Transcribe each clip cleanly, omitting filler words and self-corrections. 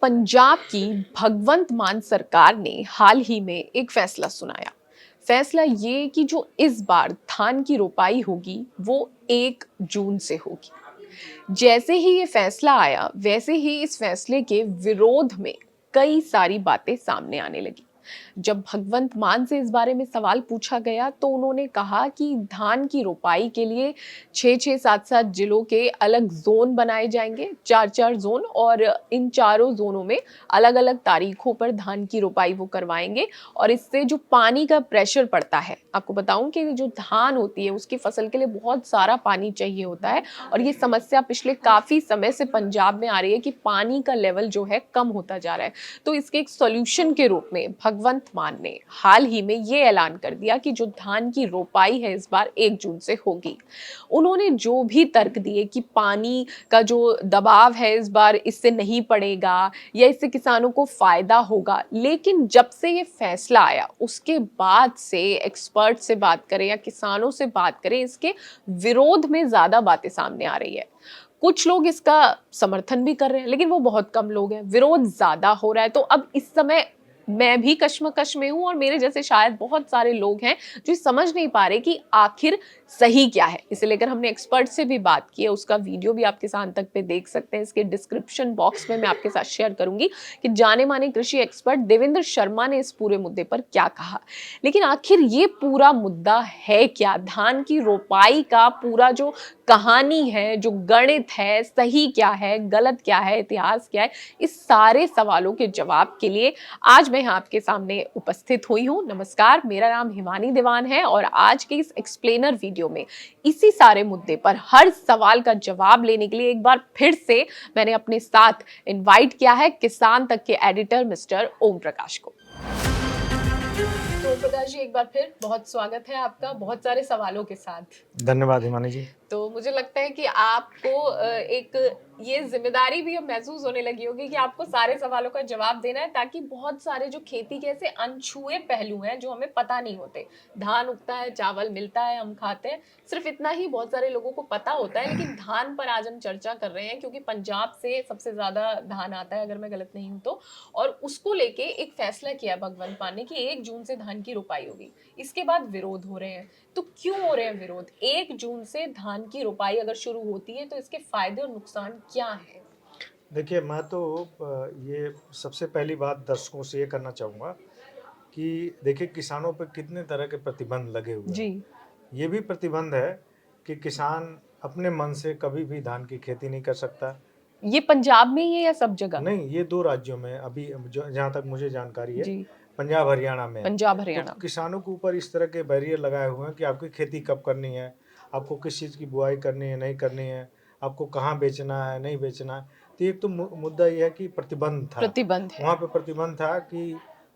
पंजाब की भगवंत मान सरकार ने हाल ही में एक फैसला सुनाया। फैसला ये कि जो इस बार धान की रोपाई होगी वो 1 जून से होगी। जैसे ही ये फैसला आया वैसे ही इस फैसले के विरोध में कई सारी बातें सामने आने लगी। जब भगवंत मान से इस बारे में सवाल पूछा गया तो उन्होंने कहा कि धान की रोपाई के लिए 6-6 7-7 जिलों के अलग जोन बनाए जाएंगे, 4-4 जोन, और इन चारों जोनों में अलग अलग तारीखों पर धान की रोपाई वो करवाएंगे। और इससे जो पानी का प्रेशर पड़ता है, आपको बताऊं कि जो धान होती है उसकी फसल के लिए बहुत सारा पानी चाहिए होता है, और ये समस्या पिछले काफी समय से पंजाब में आ रही है कि पानी का लेवल जो है कम होता जा रहा है। तो इसके एक सॉल्यूशन के रूप में भगवंत मान ने हाल ही में ये ऐलान कर दिया कि जो धान की रोपाई है इस बार 1 जून से होगी। उन्होंने जो भी तर्क दिए कि पानी का जो दबाव है इस बार इससे नहीं पड़ेगा या इससे किसानों को फायदा होगा, लेकिन जब से ये फैसला आया उसके बाद से एक्सपर्ट से बात करें या किसानों से बात करें, इसके विरोध में ज्यादा बातें सामने आ रही है। कुछ लोग इसका समर्थन भी कर रहे हैं लेकिन वो बहुत कम लोग हैं, विरोध ज्यादा हो रहा है। तो अब इस समय मैं भी कश्मकश में हूं और मेरे जैसे शायद बहुत सारे लोग हैं जो समझ नहीं पा रहे कि आखिर सही क्या है। इसे लेकर हमने एक्सपर्ट से भी बात की है, उसका वीडियो भी आप किसान तक पे देख सकते हैं। इसके डिस्क्रिप्शन बॉक्स में मैं आपके साथ शेयर करूंगी कि जाने माने कृषि एक्सपर्ट देवेंद्र शर्मा ने इस पूरे मुद्दे पर क्या कहा। लेकिन आखिर ये पूरा मुद्दा है क्या, धान की रोपाई का पूरा जो कहानी है, जो गणित है, सही क्या है, गलत क्या है, इतिहास क्या है, इस सारे सवालों के जवाब के लिए आज मैं आपके सामने उपस्थित हुई हूं। नमस्कार, मेरा नाम हिमानी दीवान है और आज के इस एक्सप्लेनर वीडियो में इसी सारे मुद्दे पर हर सवाल का जवाब लेने के लिए एक बार फिर से मैंने अपने साथ इनवाइट किया है किसान तक के एडिटर मिस्टर ओम प्रकाश को। तो ओम प्रकाश जी, एक बार फिर बहुत स्वागत है आपका, बहुत सारे सवालों के साथ। धन्यवाद हिमानी जी। तो मुझे लगता है कि आपको एक ये जिम्मेदारी भी अब महसूस होने लगी होगी कि आपको सारे सवालों का जवाब देना है, ताकि बहुत सारे जो खेती के ऐसे अनछुए पहलू हैं जो हमें पता नहीं होते। धान उगता है, चावल मिलता है, हम खाते हैं, सिर्फ इतना ही बहुत सारे लोगों को पता होता है। लेकिन धान पर आज हम चर्चा कर रहे हैं क्योंकि पंजाब से सबसे ज्यादा धान आता है, अगर मैं गलत नहीं हूं तो। और उसको लेके एक फैसला किया भगवंत मान ने कि 1 जून से धान की रोपाई होगी। इसके बाद विरोध हो रहे हैं। तो क्यों हो रहे हैं विरोध? 1 जून से धान की रोपाई अगर शुरू होती है तो इसके फायदे और नुकसान क्या है? देखिए, मैं तो ये सबसे पहली बात दर्शकों से ये करना चाहूँगा कि देखिए किसानों पे कितने तरह के प्रतिबंध लगे हुए जी। हैं। ये भी प्रतिबंध है कि किसान अपने मन से कभी भी धान की खेती नहीं कर सकता। ये पंजाब में ही है या सब जगह? नहीं, ये 2 राज्यों में अभी जहाँ तक मुझे जानकारी है, जी। पंजाब हरियाणा में है। पंजाब तो हरियाणा। किसानों के ऊपर इस तरह के बैरियर लगाए हुए हैं कि आपकी खेती कब करनी है, आपको किस चीज़ की बुआई करनी है, नहीं करनी है, आपको कहाँ बेचना है, नहीं बेचना है। तो एक तो मुद्दा ये है कि प्रतिबंध था। प्रतिबंध है। वहाँ पे प्रतिबंध था कि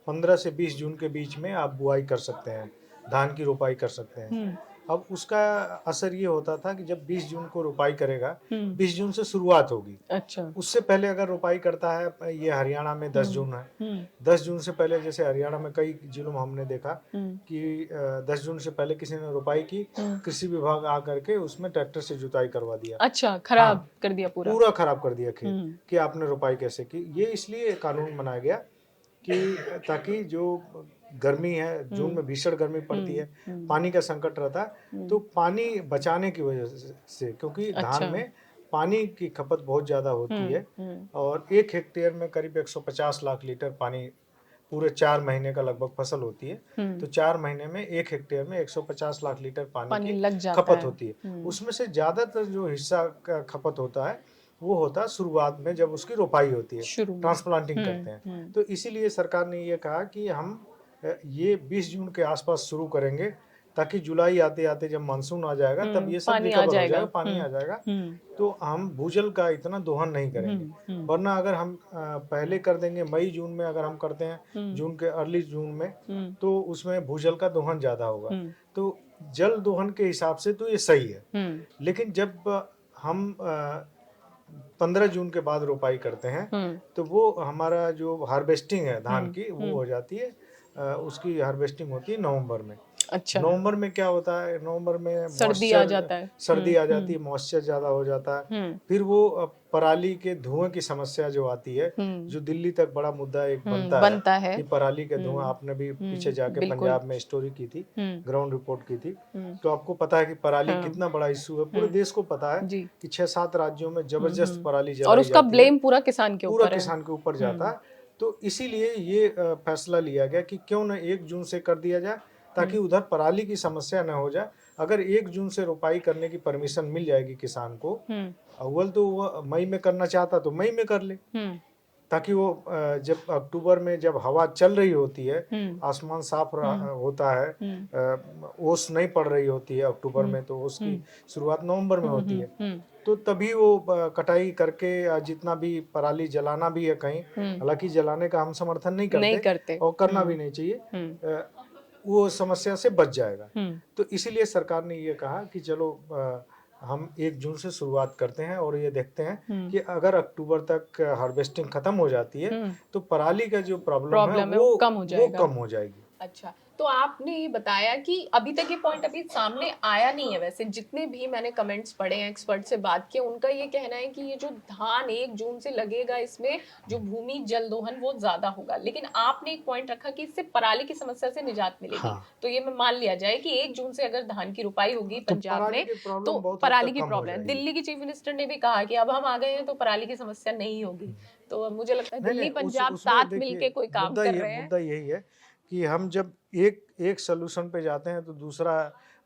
15 से 20 जून के बीच में आप बुआई कर सकते हैं, धान की रोपाई कर सकते हैं। अब उसका असर ये होता था कि जब 20 जून को रोपाई करेगा, 20 जून से शुरुआत होगी। अच्छा। उससे पहले अगर रोपाई करता है, ये हरियाणा में 10 जून है। 10 जून से पहले जैसे हरियाणा में कई जिलों में हमने देखा कि 10 जून से पहले किसी ने रोपाई की, कृषि विभाग आ करके उसमें ट्रैक्टर से जुताई करवा दिया। अच्छा, खराब हाँ, कर दिया पूरा। पूरा खराब कर दिया खेत कि आपने रोपाई कैसे की। ये इसलिए कानून बनाया गया कि ताकि जो गर्मी है, जून में भीषण गर्मी पड़ती है, पानी का संकट रहता है, तो पानी बचाने की वजह से, क्योंकि धान में पानी की खपत बहुत ज़्यादा होती है और 1 हेक्टेयर में करीब 150 लाख लीटर पानी पूरे 4 महीने का लगभग फसल होती है। तो 4 महीने में 1 हेक्टेयर में 150 लाख लीटर पानी लग की जाता खपत है। होती है। उसमें से ज़्यादातर जो हिस्सा का खपत होता है वो होता है शुरुआत में, जब उसकी रोपाई होती है, ट्रांसप्लांटिंग करते हैं। तो इसीलिए सरकार ने ये कहा कि हम ये 20 जून के आसपास शुरू करेंगे, ताकि जुलाई आते आते जब मानसून आ जाएगा तब ये सब रिकवर हो जाएगा, पानी आ जाएगा, तो हम भूजल का इतना दोहन नहीं करेंगे। वरना अगर हम पहले कर देंगे, मई जून में अगर हम करते हैं, जून के अर्ली जून में, तो उसमें भूजल का दोहन ज़्यादा होगा। तो जल दोहन के हिसाब से तो ये सही है। लेकिन जब हम 15 जून के बाद रोपाई करते हैं तो वो हमारा जो हार्वेस्टिंग है धान की, वो हो जाती है, उसकी हार्वेस्टिंग होती है नवंबर में। अच्छा। नवंबर में क्या होता है, नवंबर में सर्दी आ जाता है, सर्दी आ जाती है, मॉइस्चर ज्यादा हो जाता है, फिर वो पराली के धुएं की समस्या जो आती है, जो दिल्ली तक बड़ा मुद्दा एक बनता है कि पराली के धुआं, आपने भी पीछे जाके पंजाब में स्टोरी की थी, ग्राउंड रिपोर्ट की थी, तो आपको पता है कि पराली कितना बड़ा इशू है, पूरे देश को पता है कि 6-7 राज्यों में जबरदस्त पराली जलाई और उसका जाती है, ब्लेम पूरा किसान के ऊपर है, पूरा किसान के ऊपर जाता है। तो इसीलिए ये फैसला लिया गया कि क्यों न 1 जून से कर दिया जाए, ताकि उधर पराली की समस्या न हो जाए। अगर 1 जून से रोपाई करने की परमिशन मिल जाएगी किसान को, अव्वल तो वो मई में करना चाहता तो मई में कर ले, ताकि वो जब अक्टूबर में जब हवा चल रही होती है, आसमान साफ होता है, ओस नहीं पड़ रही होती है अक्टूबर में, तो ओस की शुरुआत नवंबर में होती है, तो तभी वो कटाई करके जितना भी पराली जलाना भी है कहीं, हालांकि जलाने का हम समर्थन नहीं करते और करना भी नहीं चाहिए, वो समस्या से बच जाएगा। तो इसीलिए सरकार ने ये कहा कि चलो हम 1 जून से शुरुआत करते हैं और ये देखते हैं कि अगर अक्टूबर तक हार्वेस्टिंग खत्म हो जाती है तो पराली का जो प्रॉब्लम है वो कम हो जाएगी। अच्छा, तो आपने ये बताया कि अभी तक ये पॉइंट अभी सामने आया नहीं है। वैसे जितने भी मैंने कमेंट्स पढ़े हैं, एक्सपर्ट से बात की, उनका ये कहना है कि ये जो धान 1 जून से लगेगा, इसमें जो भूमि जल दोहन वो ज्यादा होगा, लेकिन आपने एक पॉइंट रखा कि इससे पराली की समस्या से निजात मिलेगी। हाँ। तो ये मैं मान लिया जाए कि 1 जून से अगर धान की रुपाई होगी पंजाब में तो पराली की प्रॉब्लम, दिल्ली की चीफ मिनिस्टर ने भी कहा कि अब हम आ गए हैं तो पराली की समस्या नहीं होगी। तो मुझे लगता है दिल्ली पंजाब साथ मिलके कोई काम कर रहे हैं। मुद्दा यही है कि हम जब एक सलूशन पे जाते हैं तो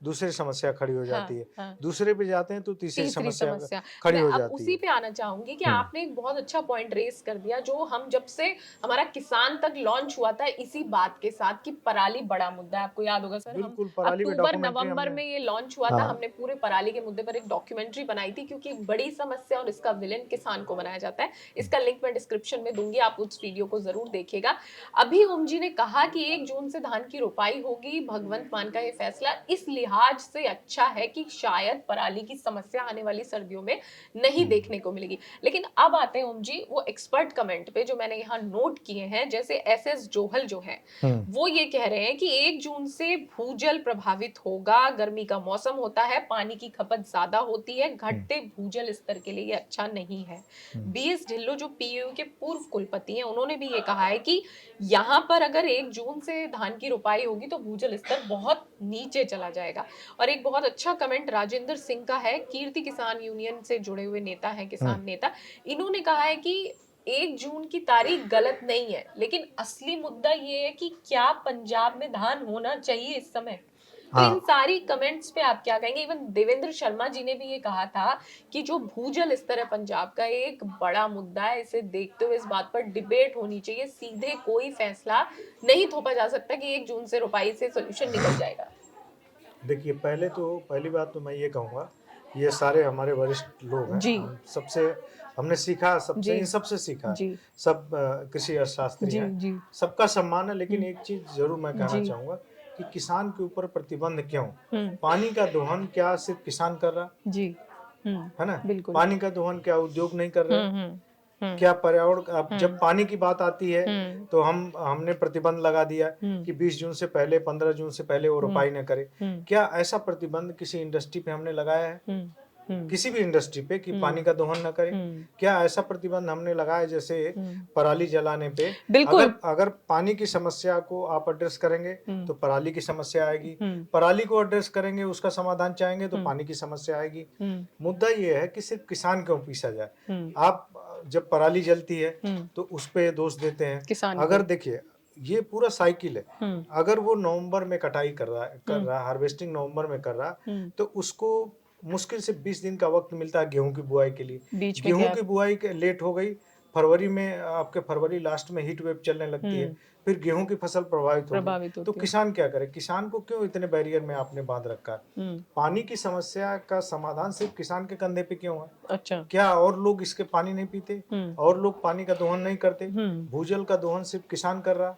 दूसरी समस्या खड़ी हो जाती है, दूसरे पे जाते हैं तो तीसरी समस्या खड़ी हो जाती है। उसी पे आना चाहूंगी कि आपने एक बहुत अच्छा पॉइंट रेस कर दिया, जो हम जब से हमारा किसान तक लॉन्च हुआ था इसी बात के साथ कि पराली बड़ा मुद्दा है। आपको याद होगा सर, हम अक्टूबर नवंबर में ये लॉन्च हुआ था, हमने पूरे पराली के मुद्दे पर एक डॉक्यूमेंट्री बनाई थी, क्योंकि एक बड़ी समस्या और इसका विलेन किसान को बनाया जाता है। इसका लिंक मैं डिस्क्रिप्शन में दूंगी, आप उस वीडियो को जरूर देखिएगा। अभी ओम जी ने कहा कि 1 जून से धान की रोपाई होगी। भगवंत मान का ये फैसला इस लिहाज से अच्छा है कि शायद पराली की समस्या आने वाली सर्दियों में नहीं देखने को मिलेगी। लेकिन अब आते हैं ओम जी वो एक्सपर्ट कमेंट पे, जो मैंने यहाँ नोट किए हैं। जैसे SS जोहल जो है वो ये कह रहे हैं कि 1 जून से भूजल प्रभावित होगा, गर्मी का मौसम होता है, पानी की खपत ज्यादा होती है, घटते भूजल स्तर के लिए ये अच्छा नहीं है। BS ढिल्लो जो PU के पूर्व कुलपति हैं, उन्होंने भी ये कहा है कि यहाँ पर अगर 1 जून से धान की रोपाई होगी तो भूजल स्तर बहुत नीचे चला जाएगा। और एक बहुत अच्छा कमेंट राजेंद्र सिंह का है, कीर्ति किसान यूनियन से जुड़े हुए नेता हैं, किसान नेता। इन्होंने कहा है कि 1 जून की तारीख गलत नहीं है, लेकिन असली मुद्दा ये है कि क्या पंजाब में धान होना चाहिए इस समय। तो इन सारी कमेंट्स पे आप क्या कहेंगे? इवन देवेंद्र शर्मा जी ने भी ये कहा था कि जो भूजल स्तर है पंजाब का एक बड़ा मुद्दा है, इसे देखते हुए इस बात पर डिबेट होनी चाहिए, सीधे कोई फैसला नहीं थोपा जा सकता कि 1 जून से रोपाई से सोल्यूशन निकल जाएगा। देखिए, पहली बात तो मैं ये कहूँगा, ये सारे हमारे वरिष्ठ लोग हैं, हमने सीखा, इन सबसे सीखा, सब कृषि अर्थशास्त्री हैं, सबका सम्मान है। लेकिन एक चीज जरूर मैं कहना चाहूंगा कि किसान के ऊपर प्रतिबंध क्यों? पानी का दोहन क्या सिर्फ किसान कर रहा? है ना? पानी का दोहन क्या उद्योग नहीं कर रहे? क्या पर्यावरण, अब जब पानी की बात आती है तो हमने प्रतिबंध लगा दिया कि 20 जून से पहले, 15 जून से पहले वो रोपाई न करे। क्या ऐसा प्रतिबंध किसी इंडस्ट्री पे हमने लगाया है? किसी भी इंडस्ट्री पे कि पानी का दोहन न करे? क्या ऐसा प्रतिबंध हमने लगाया जैसे पराली जलाने पे? अगर पानी की समस्या को आप एड्रेस करेंगे तो पराली की समस्या आएगी, पराली को एड्रेस करेंगे, उसका समाधान चाहेंगे तो पानी की समस्या आएगी। मुद्दा ये है कि सिर्फ किसान क्यों पीसा जाए? आप जब पराली जलती है तो उस पे दोष देते हैं। अगर देखिए, ये पूरा साइकिल है। अगर वो नवंबर में कटाई कर रहा हार्वेस्टिंग नवंबर में कर रहा, तो उसको मुश्किल से 20 दिन का वक्त मिलता है गेहूं की बुआई के लिए। गेहूं की बुआई लेट हो गई, फरवरी में, आपके फरवरी लास्ट में हीट वेव चलने लगती है, फिर गेहूं की फसल प्रभावित होती है। तो किसान क्या करे? किसान को क्यों इतने बैरियर में आपने बांध रखा है? पानी की समस्या का समाधान सिर्फ किसान के कंधे पे क्यों है? अच्छा, क्या और लोग इसके पानी नहीं पीते? और लोग पानी का दोहन नहीं करते? भूजल का दोहन सिर्फ किसान कर रहा,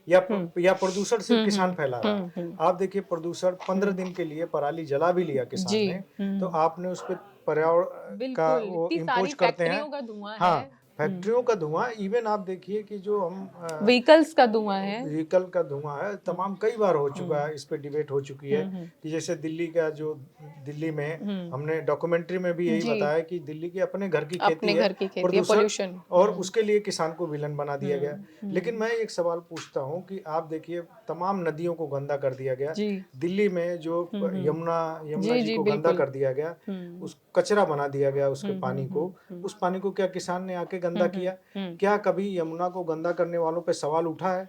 या प्रदूषण सिर्फ किसान फैला रहा? आप देखिए, प्रदूषण 15 दिन के लिए पराली जला भी लिया किसान ने, तो आपने उस पर पर्यावरण का वो इम्पोज करते हैं। फैक्ट्रियों का धुआं, इवन आप देखिए कि जो हम व्हीकल्स का धुआं है, व्हीकल का धुआं है, तमाम कई बार हो चुका है, इस पे डिबेट हो चुकी है कि जैसे दिल्ली में हमने डॉक्यूमेंट्री में भी यही बताया कि दिल्ली की अपने घर की खेती है, प्रदूषण, और उसके लिए किसान को विलन बना दिया गया। लेकिन मैं एक सवाल पूछता हूँ कि आप देखिए तमाम नदियों को गंदा कर दिया गया, दिल्ली में जो यमुना जी को गंदा कर दिया गया, उस कचरा बना दिया गया उसके पानी को, उस पानी को क्या किसान ने आके गंदा किया? क्या कभी यमुना को गंदा करने वालों पे सवाल उठा है?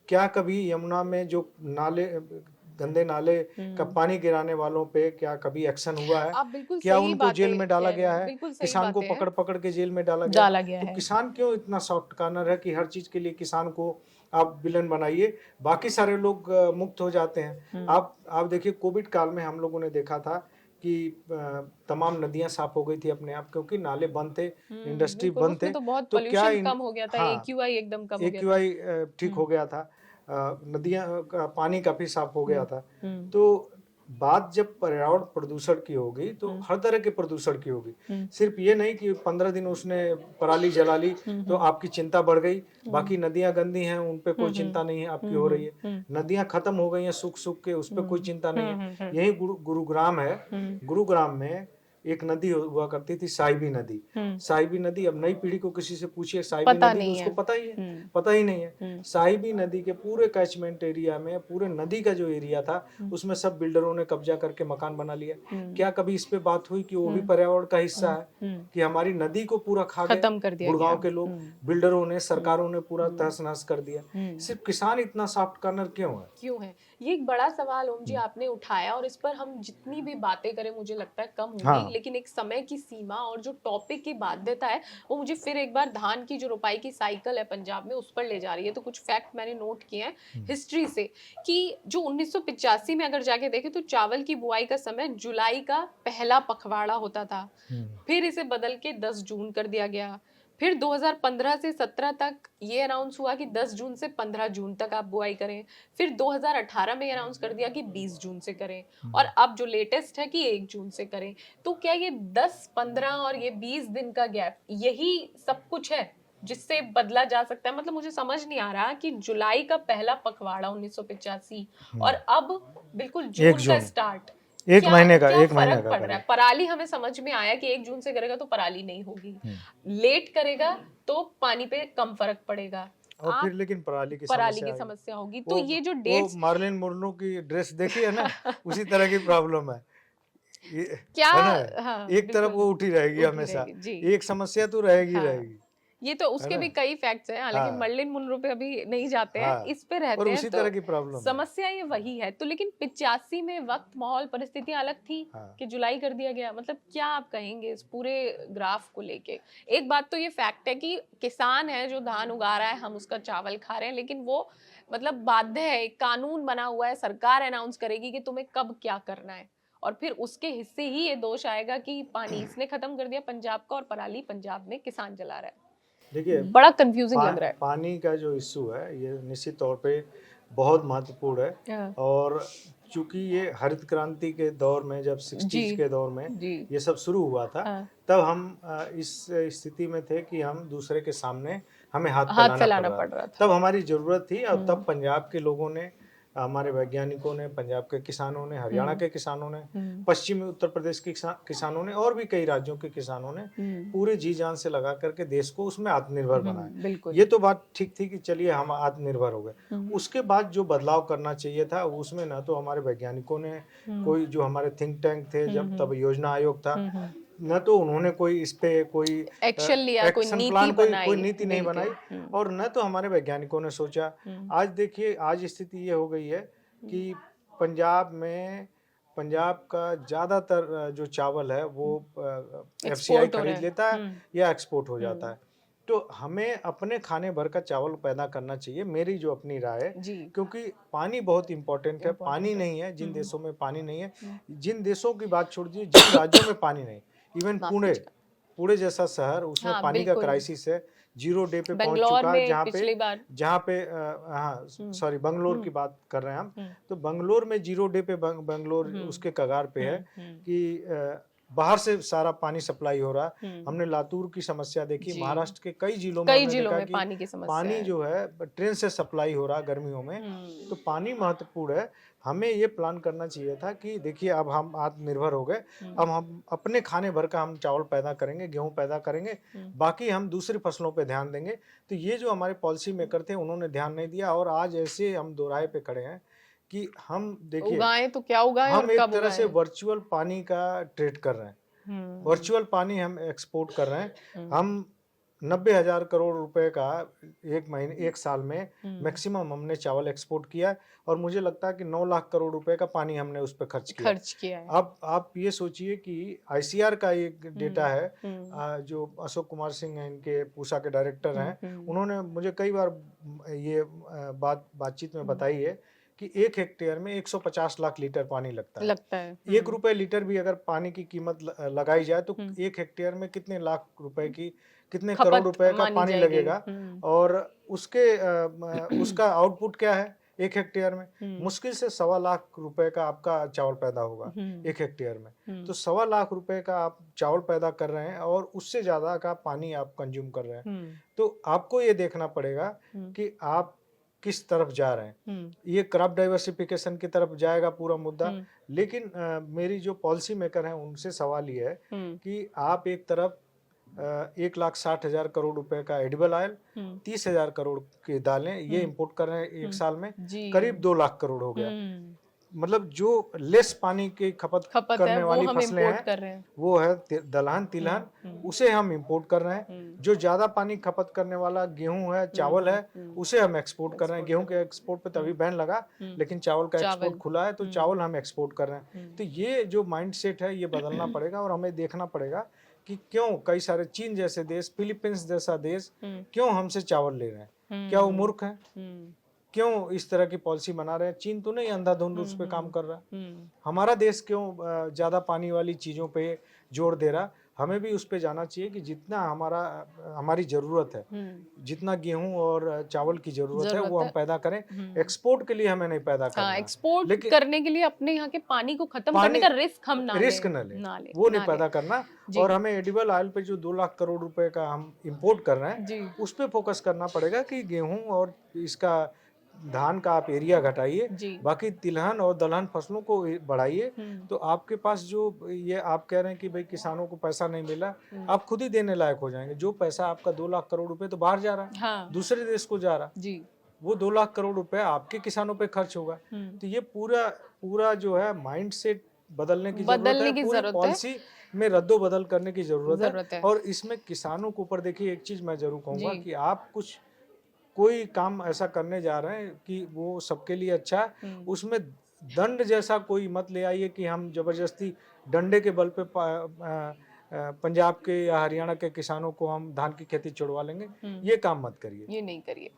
क्या कभी यमुना में जो गंदे नाले का पानी गिराने वालों पे क्या कभी एक्शन हुआ है? क्या उनको जेल में डाला गया है? किसान को पकड़ पकड़ के जेल में डाला गया तो किसान क्यों इतना सॉफ्ट कॉर्नर है कि हर चीज के लिए किसान को आप विलन बनाइए, बाकी सारे लोग मुक्त हो जाते हैं। आप देखिए कोविड काल में हम लोगों ने देखा था कि तमाम नदियां साफ हो गई थी अपने आप, क्योंकि नाले बंद थे, इंडस्ट्री बंद थे, तो क्या कम हो गया था, एक्यूआई एकदम कम हो गया था, एक्यूआई ठीक हो गया था, नदियां का पानी काफी साफ हो गया था। तो बात जब पर्यावरण प्रदूषण की होगी तो हर तरह के प्रदूषण की होगी, सिर्फ ये नहीं कि 15 दिन उसने पराली जला ली तो आपकी चिंता बढ़ गई, बाकी नदियां गंदी हैं उन पे कोई चिंता नहीं है आपकी हो रही है, नदियां खत्म हो गई हैं सूख सूख के, उस पर कोई चिंता नहीं है। यही गुरुग्राम है, गुरुग्राम में एक नदी हुआ करती थी, साहिबी नदी। साहिबी नदी, अब नई पीढ़ी को किसी से पूछिए साहिबी नदी, उसको पता ही नहीं है। साहिबी नदी के पूरे कैचमेंट एरिया में, पूरे नदी का जो एरिया था उसमें सब बिल्डरों ने कब्जा करके मकान बना लिया। क्या कभी इस पे बात हुई कि वो भी पर्यावरण का हिस्सा है, कि हमारी नदी को पूरा खा गए गुड़गांव के लोग, बिल्डरों ने, सरकारों ने पूरा तहस नहस कर दिया। सिर्फ किसान इतना सॉफ्ट कॉर्नर क्यों है? ये एक बड़ा सवाल ओम जी आपने उठाया, और इस पर हम जितनी भी बातें करें मुझे लगता है कम होगी, लेकिन एक समय की सीमा और जो टॉपिक की बाध्यता है वो मुझे फिर एक बार धान की जो रोपाई की साइकिल है पंजाब में उस पर ले जा रही है। तो कुछ फैक्ट मैंने नोट किए हैं हिस्ट्री से कि जो 1985 में अगर जाके देखें तो चावल की बुआई का समय जुलाई का पहला पखवाड़ा होता था, फिर इसे बदल के 10 जून कर दिया गया, फिर 2015 से 17 तक ये अनाउंस हुआ कि 10 जून से 15 जून तक आप बुआई करें, फिर 2018 में अनाउंस कर दिया कि 20 जून से करें, और अब जो लेटेस्ट है कि 1 जून से करें। तो क्या ये 10, 15 और ये 20 दिन का गैप यही सब कुछ है जिससे बदला जा सकता है? मतलब मुझे समझ नहीं आ रहा कि जुलाई का पहला पखवाड़ा 1985 और अब बिल्कुल जून का स्टार्ट, एक महीने का पड़ रहा है। पराली हमें समझ में आया कि 1 जून से करेगा तो पराली नहीं होगी, लेट करेगा तो पानी पे कम फर्क पड़ेगा, और फिर लेकिन पराली की समस्या होगी। तो ये जो डेट्स, मार्लिन मुर्नो की ड्रेस देखी है ना, उसी तरह की प्रॉब्लम है क्या एक तरफ वो उठी रहेगी हमेशा, एक समस्या तो रहेगी। ये तो उसके भी कई फैक्ट्स हैं, हालांकि मर्लिन मुनरो पे अभी नहीं जाते हैं, इस पे रहते हैं, उसी तरह की प्रॉब्लम समस्या ये वही है। तो लेकिन 85 में वक्त, माहौल, परिस्थितियां अलग थी कि जुलाई कर दिया गया। मतलब क्या आप कहेंगे इस पूरे ग्राफ को लेके? एक बात तो ये फैक्ट है कि किसान है जो धान उगा रहा है, हम उसका चावल खा रहे हैं, लेकिन वो मतलब बाध्य है, एक कानून बना हुआ है, सरकार अनाउंस करेगी कि तुम्हें कब क्या करना है, और फिर उसके हिस्से ही ये दोष आएगा कि पानी इसने खत्म कर दिया पंजाब का और पराली पंजाब में किसान जला रहा है। देखिए बड़ा कंफ्यूजिंग लग रहा है। पानी का जो इशू है ये निश्चित तौर पे बहुत महत्वपूर्ण है, और चूंकि ये हरित क्रांति के दौर में, जब 60s के दौर में ये सब शुरू हुआ था, तब हम इस स्थिति में थे कि हम दूसरे के सामने हमें हाथ फैलाना पड़ रहा था। तब हमारी जरूरत थी, और तब पंजाब के लोगों ने, हमारे वैज्ञानिकों ने, पंजाब के किसानों ने, हरियाणा के किसानों ने, पश्चिमी उत्तर प्रदेश के किसानों ने, और भी कई राज्यों के किसानों ने पूरे जी जान से लगा करके देश को उसमें आत्मनिर्भर बनाया। ये तो बात ठीक थी कि चलिए हम आत्मनिर्भर हो गए। उसके बाद जो बदलाव करना चाहिए था उसमें न तो हमारे वैज्ञानिकों ने कोई, जो हमारे थिंक टैंक थे, जब तब योजना आयोग था, न तो उन्होंने कोई इस पे कोई एक्शन लिया, कोई नीति नहीं बनाई, और न तो हमारे वैज्ञानिकों ने सोचा। आज देखिए, आज स्थिति ये हो गई है कि पंजाब का ज्यादातर जो चावल है वो FCI खरीद लेता है या एक्सपोर्ट हो जाता है। तो हमें अपने खाने भर का चावल पैदा करना चाहिए, मेरी जो अपनी राय है, क्योंकि पानी बहुत इंपॉर्टेंट है। पानी नहीं है जिन देशों में पानी नहीं है, जिन देशों की बात छोड़ दीजिए, जिन राज्यों में पानी नहीं, इवन पुणे जैसा शहर, उसमें पानी का क्राइसिस है, 0 डे पे पहुंच चुका है, जहाँ पे सॉरी बंगलोर की बात कर रहे हैं हम, तो बंगलोर में 0 डे पे बंगलोर उसके कगार पे है कि बाहर से सारा पानी सप्लाई हो रहा है। हमने लातूर की समस्या देखी, महाराष्ट्र के कई जिलों में हमने देखा कि पानी की समस्या पानी जो है ट्रेन से सप्लाई हो रहा है गर्मियों में। तो पानी महत्वपूर्ण है। हमें ये प्लान करना चाहिए था कि देखिए अब हम आत्मनिर्भर हो गए, अब हम अपने खाने भर का हम चावल पैदा करेंगे, गेहूं पैदा करेंगे, बाकी हम दूसरी फसलों पे ध्यान देंगे। तो ये जो हमारे पॉलिसी मेकर थे उन्होंने ध्यान नहीं दिया, और आज ऐसे हम दोराहे पे खड़े हैं कि हम देखिए उगाएं तो क्या उगाएं, हम और एक कब तरह से उगाएं? वर्चुअल पानी का ट्रेड कर रहे हैं, वर्चुअल पानी हम एक्सपोर्ट कर रहे हैं। हम 90,000 करोड़ रुपए का एक साल में मैक्सिमम हमने चावल एक्सपोर्ट किया है, और मुझे लगता है कि 9 लाख करोड़ रुपए का पानी हमने उस पर खर्च किया है। अब आप ये सोचिए कि आईसीआर का एक डेटा है, जो अशोक कुमार सिंह हैं, इनके पूसा के डायरेक्टर हैं, उन्होंने मुझे कई बार ये बातचीत में बताई है कि 1 हेक्टेयर में 150 लाख लीटर पानी लगता है। 1 रुपए लीटर भी अगर पानी की कीमत लगाई जाए तो 1 हेक्टेयर में कितने लाख रुपए की, कितने करोड़ रुपए का पानी लगेगा, और उसका आउटपुट क्या है 1 हेक्टेयर में? मुश्किल से 1.25 लाख रुपए का आपका चावल पैदा होगा 1 हेक्टेयर में। तो 1.25 लाख रुपए का आप चावल पैदा कर रहे हैं, और उससे ज्यादा का पानी आप कंज्यूम कर रहे हैं। तो आपको ये देखना पड़ेगा कि आप किस तरफ जा रहे हैं। ये क्रॉप डाइवर्सिफिकेशन की तरफ जाएगा पूरा मुद्दा। लेकिन मेरी जो पॉलिसी मेकर हैं उनसे सवाल ये है कि आप एक तरफ 1,60,000 करोड़ रुपए का एडिबल ऑयल, 30,000 करोड़ की दालें ये इंपोर्ट कर रहे हैं एक साल में, करीब 2 लाख करोड़ हो गया। मतलब जो लेस पानी की खपत करने वाली फसलें हैं वो है दलहन तिलहन, उसे हम इंपोर्ट कर रहे हैं। जो ज्यादा पानी खपत करने वाला गेहूं है, चावल है, उसे हम एक्सपोर्ट कर रहे हैं। गेहूं के एक्सपोर्ट पे तभी बैन लगा, लेकिन चावल का एक्सपोर्ट खुला है, तो चावल हम एक्सपोर्ट कर रहे हैं। तो ये जो माइंडसेट है ये बदलना पड़ेगा, और हमें देखना पड़ेगा कि क्यों कई सारे चीन जैसे देश, फिलीपींस जैसा देश क्यों हमसे चावल ले रहे हैं। क्या वो मूर्ख है? क्यों इस तरह की पॉलिसी बना रहे हैं? चीन तो नहीं अंधाधुंध उस पे काम कर रहा है। हमारा देश क्यों ज्यादा पानी वाली चीजों पे जोर दे रहा? हमें भी उस पे जाना चाहिए कि जितना हमारी जरूरत है, जितना गेहूं और चावल की जरूरत है वो हम पैदा करें। एक्सपोर्ट के लिए हमें नहीं पैदा करना। एक्सपोर्ट करने के लिए अपने यहाँ के पानी को खत्म करने का रिस्क हम ना ले, वो नहीं पैदा करना। और हमें एडिबल ऑयल पे जो 2 लाख करोड़ रुपए का हम इंपोर्ट कर रहे हैं उस पे फोकस करना पड़ेगा कि गेहूं और इसका धान का आप एरिया घटाइए, बाकी तिलहन और दलहन फसलों को बढ़ाइए। तो आपके पास जो ये आप कह रहे हैं कि भाई किसानों को पैसा नहीं मिला, आप खुद ही देने लायक हो जाएंगे। जो पैसा आपका 2 लाख करोड़ रुपए तो बाहर जा रहा है, दूसरे देश को जा रहा है, वो 2 लाख करोड़ रुपए आपके किसानों पे खर्च होगा। तो ये पूरा जो है माइंडसेट बदलने की जरूरत है, पॉलिसी में रद्दोबदल करने की जरूरत है। और इसमें किसानों के ऊपर देखिए एक चीज मैं जरूर कहूंगा कि आप कोई काम ऐसा करने जा रहे हैं कि वो सबके लिए अच्छा है, उसमें दंड जैसा कोई मत ले आइए कि हम जबरदस्ती डंडे के बल पे पंजाब के या हरियाणा के किसानों को हम धान की खेती छुड़वा लेंगे। ये काम मत करिए, ये नहीं करिए।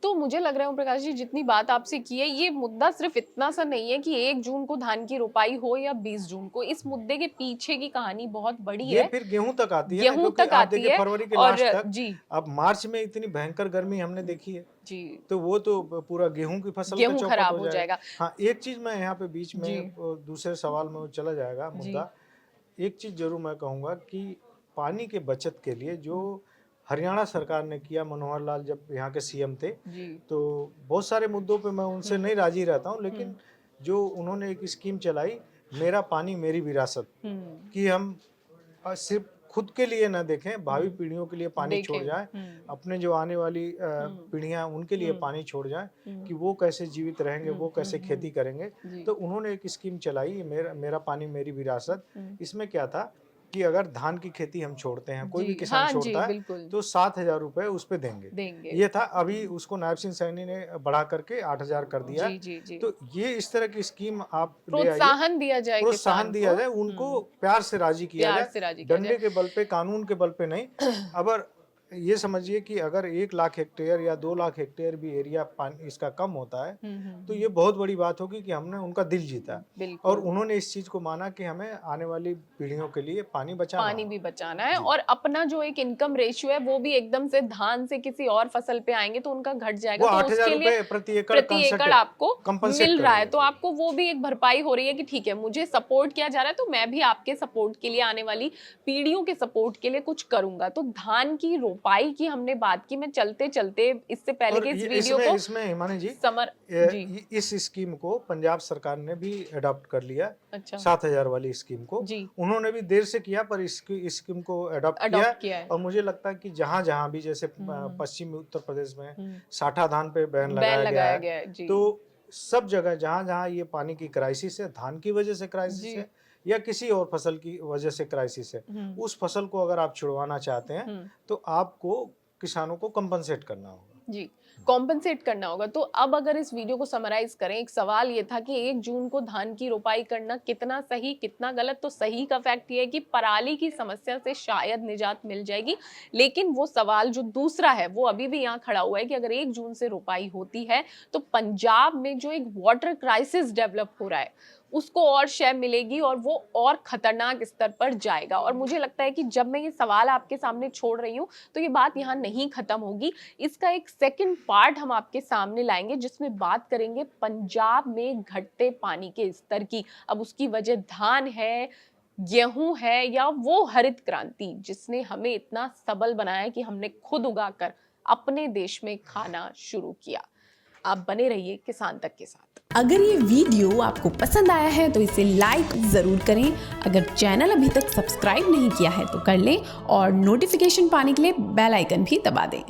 तो मुझे लग रहा है ओम प्रकाश जी, जितनी बात आपसे की है, ये मुद्दा सिर्फ इतना सा नहीं है कि 1 जून को धान की रोपाई हो या 20 जून को। इस मुद्दे के पीछे की कहानी बहुत बड़ी है। ये फिर गेहूं तक आती है, गेहूं तक आती है फरवरी के लास्ट तक। अब मार्च में इतनी भयंकर गर्मी हमने देखी है जी, तो वो तो पूरा गेहूं की फसल खराब हो जाएगा। हाँ, एक चीज मैं यहाँ पे बीच में दूसरे सवाल में चला जाएगा मुद्दा। एक चीज जरूर मैं कहूंगा कि पानी के बचत के लिए जो हरियाणा सरकार ने किया, मनोहर लाल जब यहाँ के सीएम थे, तो बहुत सारे मुद्दों पे मैं उनसे नहीं राजी रहता हूँ, लेकिन जो उन्होंने एक स्कीम चलाई, मेरा पानी मेरी विरासत, कि हम सिर्फ खुद के लिए ना देखें, भावी पीढ़ियों के लिए पानी छोड़ जाएं, अपने जो आने वाली पीढ़ियां उनके लिए पानी छोड़ जाएं, कि वो कैसे जीवित रहेंगे, वो कैसे खेती करेंगे। तो उन्होंने एक स्कीम चलाई, मेरा पानी मेरी विरासत। इसमें क्या था कि अगर धान की खेती हम छोड़ते हैं, कोई भी किसान छोड़ता है, तो 7,000 रुपए उस पे देंगे। ये था। अभी उसको नायब सिंह सैनी ने बढ़ा करके 8,000 कर दिया। तो ये इस तरह की स्कीम आप प्रोत्साहन दिया जाए, उनको प्यार से राजी किया जाए, डंडे के बल पे, कानून के बल पे नहीं। अगर ये समझिए कि अगर 1 लाख हेक्टेयर या 2 लाख हेक्टेयर भी एरिया पानी इसका कम होता है तो ये बहुत बड़ी बात होगी कि हमने उनका दिल जीता और उन्होंने इस चीज को माना कि हमें आने वाली पीढ़ियों के लिए पानी भी बचाना है और अपना जो एक इनकम रेशियो है वो भी एकदम से धान से किसी और फसल पे आएंगे तो उनका घट जाएगा, तो उसके लिए प्रति एकड़ आपको मिल रहा है, तो आपको वो भी एक भरपाई हो रही है कि ठीक है मुझे सपोर्ट किया जा रहा है तो मैं भी आपके सपोर्ट के लिए, आने वाली पीढ़ियों के सपोर्ट के लिए कुछ करूंगा। तो धान की रोपाई की हमने बात की, मैं चलते चलते इससे पहले के इस वीडियो को इसमें हिमानी जी इस स्कीम को पंजाब सरकार ने भी अडॉप्ट कर लिया। अच्छा। 7,000 वाली स्कीम को उन्होंने भी देर से किया पर इस स्कीम को अडॉप्ट किया है। और मुझे लगता है कि जहां जहां भी जैसे पश्चिमी उत्तर प्रदेश में साठा धान पे बैन लगाया गया है, तो सब जगह जहां जहां ये पानी की क्राइसिस है, धान की वजह से क्राइसिस है या किसी और फसल की वजह से क्राइसिस है, उस फसल को अगर आप छुड़वाना चाहते हैं तो आपको किसानों को कंपनसेट करना होगा। जी, कॉम्पनसेट करना होगा। तो अब अगर इस वीडियो को समराइज करें, एक सवाल ये था कि 1 जून को धान की रोपाई करना कितना सही कितना गलत। तो सही का फैक्ट ये है कि पराली की समस्या से शायद निजात मिल जाएगी, लेकिन वो सवाल जो दूसरा है वो अभी भी यहाँ खड़ा हुआ है कि अगर 1 जून से रोपाई होती है तो पंजाब में जो एक वाटर क्राइसिस डेवलप हो रहा है उसको और शय मिलेगी और वो और खतरनाक स्तर पर जाएगा। और मुझे लगता है कि जब मैं ये सवाल आपके सामने छोड़ रही हूँ तो ये बात यहाँ नहीं खत्म होगी। इसका एक सेकंड पार्ट हम आपके सामने लाएंगे जिसमें बात करेंगे पंजाब में घटते पानी के स्तर की। अब उसकी वजह धान है, गेहूं है या वो हरित क्रांति जिसने हमें इतना सबल बनाया कि हमने खुद उगाकर अपने देश में खाना शुरू किया। आप बने रहिए किसान तक के साथ। अगर ये वीडियो आपको पसंद आया है तो इसे लाइक जरूर करें। अगर चैनल अभी तक सब्सक्राइब नहीं किया है तो कर लें और नोटिफिकेशन पाने के लिए बेल आइकन भी दबा दें।